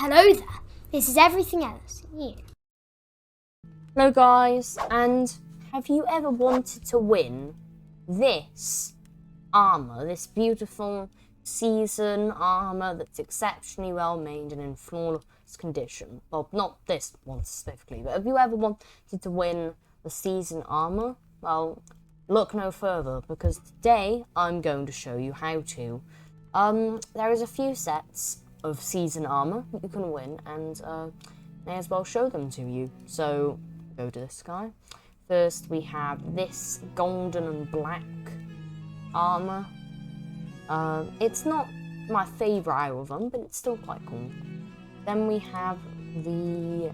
Hello there, this is Everything Else You. Hello guys, and have you ever wanted to win this armour, this beautiful season armour that's exceptionally well made and in flawless condition? Well, not this one specifically, but have you ever wanted to win the season armour? Well, look no further, because today I'm going to show you how to. There is a few sets of season armour that you can win, and may as well show them to you. So, go to this guy. First, we have this golden and black armour. It's not my favourite out of them, but it's still quite cool. Then we have the...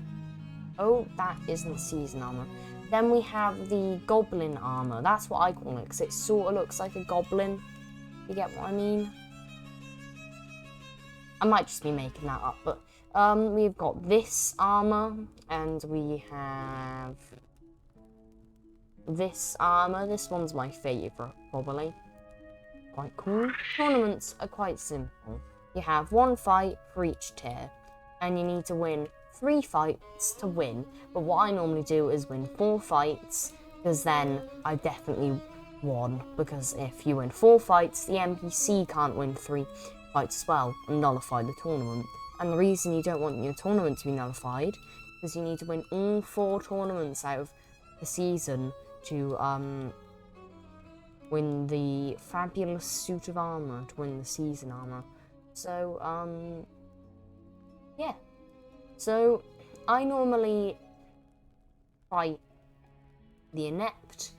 Oh, that isn't season armour. Then we have the goblin armour. That's what I call it, because it sort of looks like a goblin. You get what I mean? I might just be making that up, but we've got this armour, and we have this armour. This one's my favourite, probably. Quite cool. Tournaments are quite simple. You have one fight for each tier, and you need to win 3 fights to win. But what I normally do is win 4 fights, because then I definitely won. Because if you win 4 fights, the NPC can't win 3 fights as well and nullify the tournament. And the reason you don't want your tournament to be nullified is because you need to win all 4 tournaments out of the season to win the fabulous suit of armour, to win the season armour. So, yeah. So, I normally fight the Inept.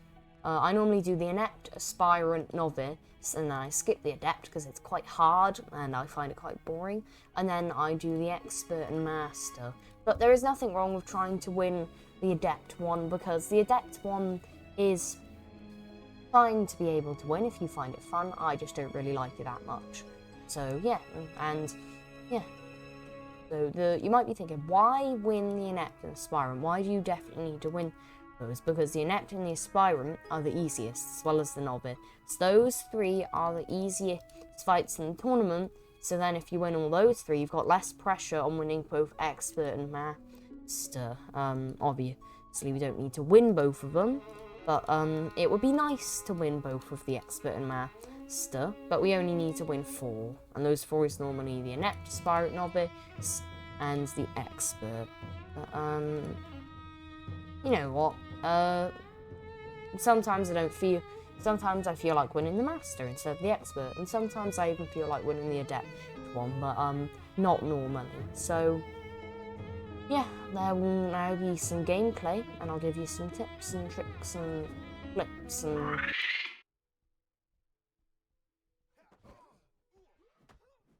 I normally do the Inept, Aspirant, Novice, and then I skip the Adept because it's quite hard and I find it quite boring. And then I do the Expert and Master. But there is nothing wrong with trying to win the Adept one, because the Adept one is fine to be able to win if you find it fun. I just don't really like it that much. So yeah, and yeah. So you might be thinking, why win the Inept and Aspirant? Why do you definitely need to win those? Because the Inept and the Aspirant are the easiest, as well as the Novice. Those 3 are the easiest fights in the tournament, so then if you win all those 3, you've got less pressure on winning both Expert and Master. Obviously, we don't need to win both of them, but it would be nice to win both of the Expert and Master, but we only need to win 4, and those 4 is normally the Inept, Aspirant, Novice, and the Expert. But, you know what, sometimes I feel like winning the Master instead of the Expert, and sometimes I even feel like winning the Adept one, but not normally. So yeah, there will now be some gameplay, and I'll give you some tips and tricks and flips and...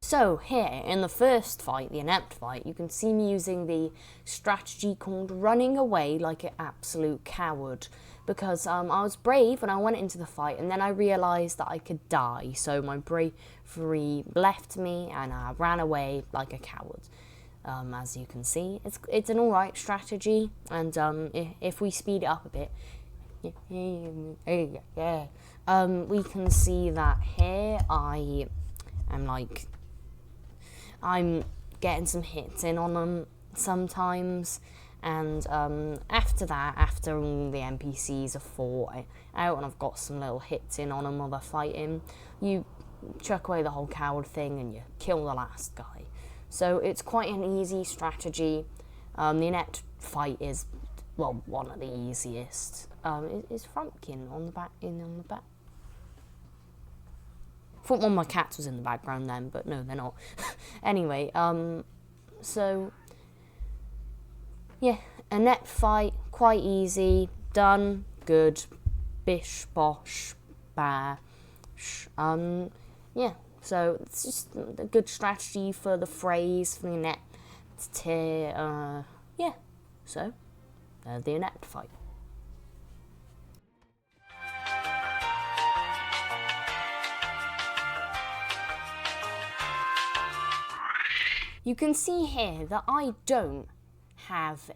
So here, in the first fight, the Inept fight, you can see me using the strategy called running away like an absolute coward. Because I was brave when I went into the fight, and then I realised that I could die. So my bravery left me, and I ran away like a coward. As you can see, it's an alright strategy, and if we speed it up a bit, we can see that here I'm getting some hits in on them sometimes, and after that, after all the NPCs are fought out and I've got some little hits in on them while they're fighting, you chuck away the whole coward thing and you kill the last guy. So it's quite an easy strategy. The Inept fight is, well, one of the easiest. Is Frumpkin on the back? On the back? I thought one of my cats was in the background then, but no, they're not. Anyway, so yeah, Inept fight, quite easy, done, good, bish, bosh, bash. Yeah, so it's just a good strategy for the phrase, for the Inept tier, yeah, so the Inept fight. You can see here that I don't have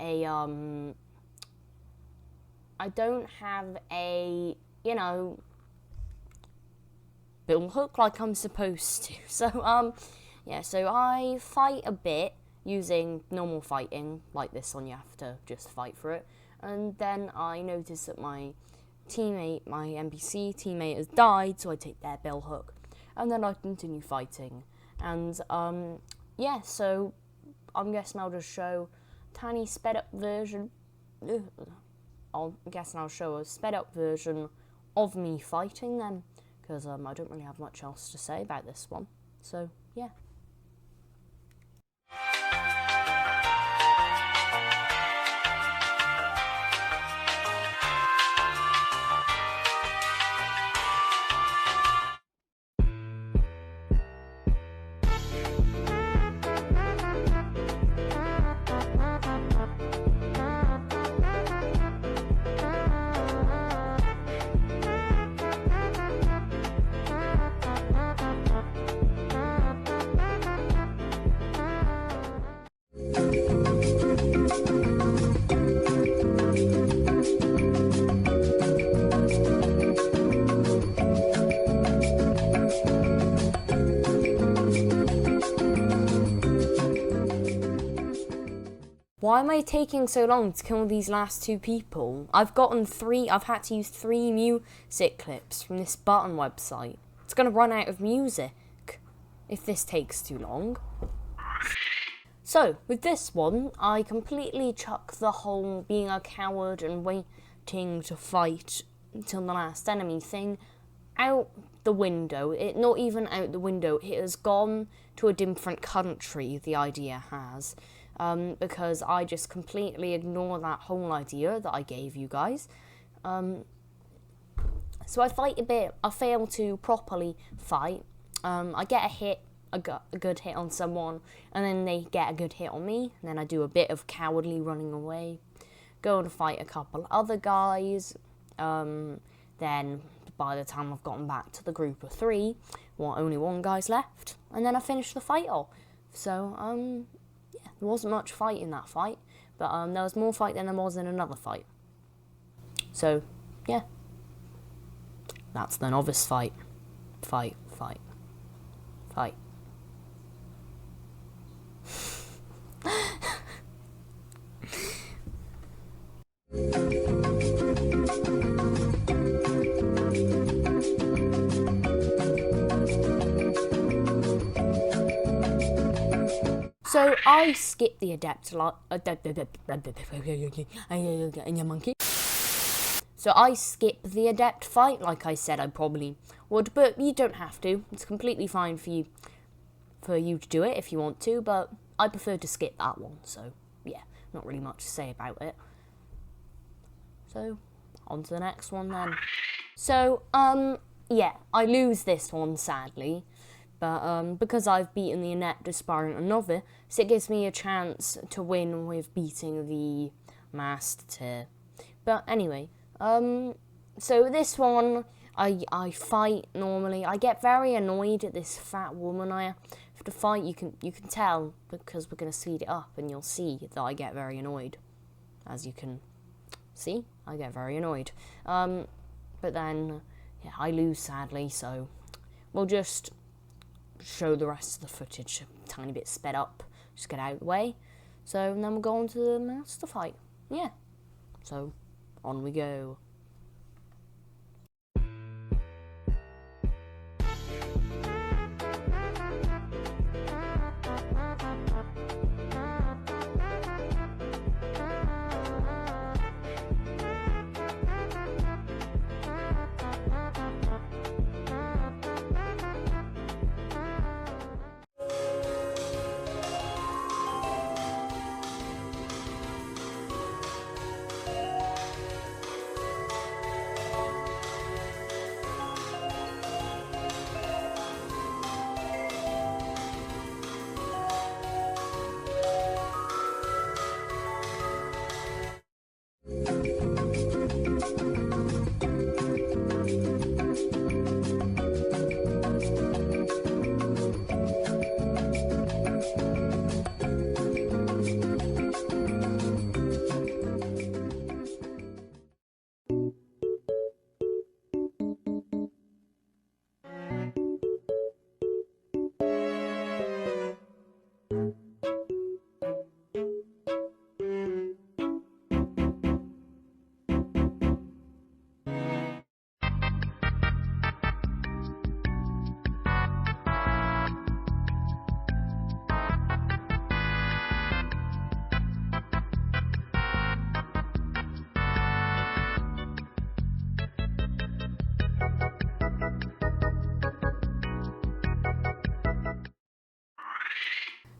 a, you know, bill hook like I'm supposed to. So, yeah, so I fight a bit using normal fighting, like this one you have to just fight for it. And then I noticed that my teammate, my NPC teammate has died, so I take their bill hook. And then I continue fighting. And yeah, so I'm guessing I'll just show tiny sped up version. I'll show a sped up version of me fighting then, because I don't really have much else to say about this one. So yeah. Why am I taking so long to kill these last two people? I've had to use 3 music clips from this button website. It's gonna run out of music if this takes too long. So, with this one, I completely chuck the whole being a coward and waiting to fight until the last enemy thing out the window. Not even out the window, it has gone to a different country, the idea has. Because I just completely ignore that whole idea that I gave you guys. So I fight a bit, I fail to properly fight. I get a good hit on someone, and then they get a good hit on me, and then I do a bit of cowardly running away. Go and fight a couple other guys. Then by the time I've gotten back to the group of 3, only 1 guy's left, and then I finish the fight off. So, yeah, there wasn't much fight in that fight, but there was more fight than there was in another fight. So, yeah. That's the novice fight. Fight. So I skipped the adept monkey. So I skipped the adept fight, like I said I probably would, but you don't have to. It's completely fine for you to do it if you want to, but I prefer to skip that one. So yeah, not really much to say about it. So on to the next one then. So yeah, I lose this one sadly. But because I've beaten the inept, aspirant, and novice, it gives me a chance to win with beating the master. But anyway, so this one, I fight normally. I get very annoyed at this fat woman I have to fight. You can tell because we're going to speed it up, and you'll see that I get very annoyed. As you can see, I get very annoyed. But then, yeah, I lose sadly, so we'll just show the rest of the footage a tiny bit sped up, just get out of the way. So and then we'll go on to the master fight. Yeah, so on we go.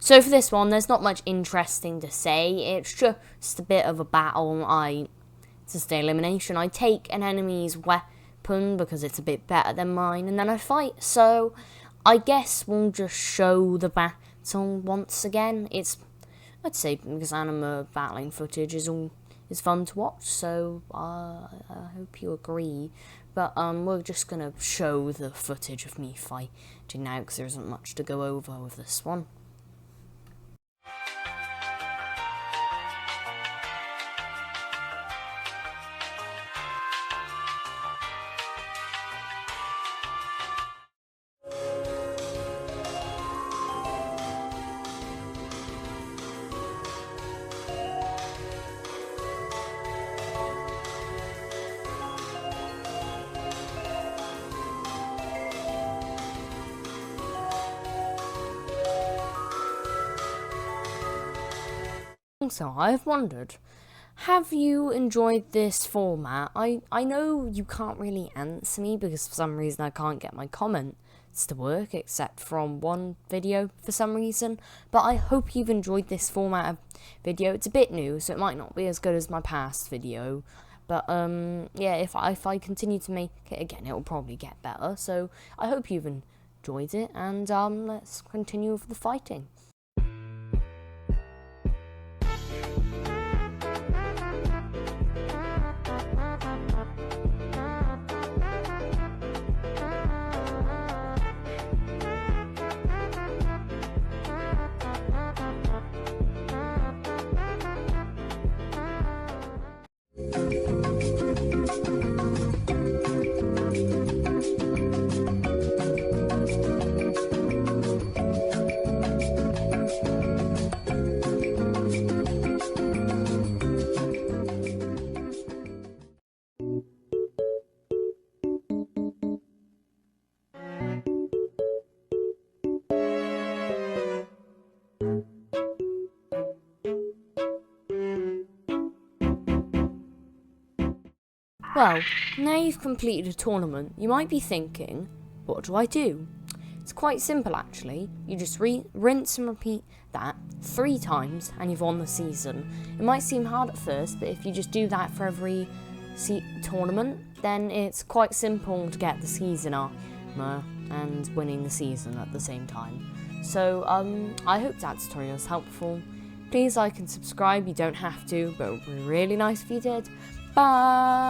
So for this one, there's not much interesting to say. It's just a bit of a battle. It's a stay elimination. I take an enemy's weapon because it's a bit better than mine, and then I fight. So I guess we'll just show the battle once again. I'd say Exanima battling footage is fun to watch. So I hope you agree. But we're just gonna show the footage of me fighting now because there isn't much to go over with this one. Also, I've wondered, have you enjoyed this format? I know you can't really answer me because for some reason I can't get my comments to work except from one video for some reason, but I hope you've enjoyed this format of video. It's a bit new, so it might not be as good as my past video, but yeah, if I continue to make it again, it will probably get better. So I hope you've enjoyed it, and let's continue with the fighting. Well, now you've completed a tournament, you might be thinking, what do I do? It's quite simple actually. You just rinse and repeat that 3 times and you've won the season. It might seem hard at first, but if you just do that for every tournament, then it's quite simple to get the season armor and winning the season at the same time. So I hope that tutorial is helpful. Please like and subscribe, you don't have to, but it would be really nice if you did. Bye!